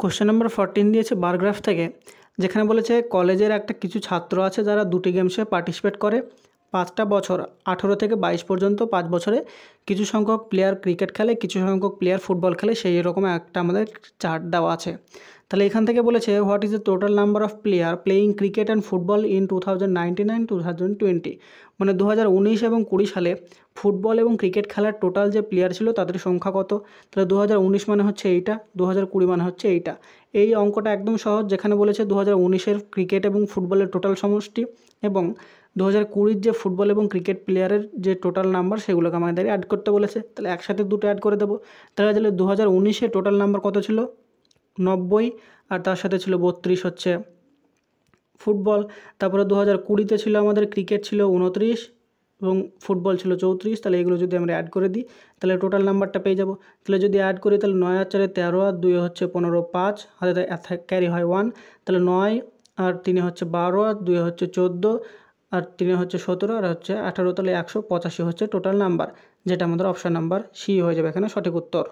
Question number 14 দিয়েছে bar graph থেকে, যেখানে বলেছে কলেজের একটা কিছু ছাত্র আছে যারা দুটি গেমসে পার্টিসিপেট করে। 5টা বছর 18 থেকে 22 পর্যন্ত 5 বছরে কিছু সংখ্যক প্লেয়ার ক্রিকেট খেলে, কিছু সংখ্যক প্লেয়ার ফুটবল খেলে, সেই রকম একটা আমাদের চার্ট দেওয়া আছে। তাহলে এখান থেকে বলেছে what is the total number of player playing cricket and football in 2019-2020, মানে 2019 এবং 20 সালে ফুটবল এবং ক্রিকেট খেলার টোটাল যে প্লেয়ার ছিল তাদের সংখ্যা কত। তাহলে 2019 মানে হচ্ছে এইটা, 2020 মানে হচ্ছে এইটা। এই অঙ্কটা একদম সহজ, যেখানে বলেছে 2019-এর ক্রিকেট এবং ফুটবলের টোটাল সমষ্টি এবং 2020-র যে ফুটবল এবং ক্রিকেট প্লেয়ারের যে টোটাল নাম্বার সেগুলোকে আমাদের অ্যাড করতে বলেছে। তাহলে একসাথে দুটো অ্যাড করে দেবো। তাহলে 2019-এ টোটাল নাম্বার কত ছিল? 90, আর তার সাথে ছিল 32 হচ্ছে ফুটবল। তারপরে 2020-তে ছিল আমাদের ক্রিকেট ছিল 29 এবং ফুটবল ছিল 34। তাহলে এগুলো যদি আমরা অ্যাড করে দিই তাহলে টোটাল নাম্বারটা পেয়ে যাব। তাহলে যদি অ্যাড করি তাহলে 9 আর 4 13, আর 2 হচ্ছে 15, 5 হাতে ক্যারি হয় 1, তাহলে 9 আর 3 হচ্ছে 12, আর 2 হচ্ছে 14, আর 3 হচ্ছে 17, আর হচ্ছে 18, তাহলে 185 হচ্ছে টোটাল নাম্বার, যেটা আমাদের অপশান নাম্বার সি হয়ে যাবে এখানে সঠিক উত্তর।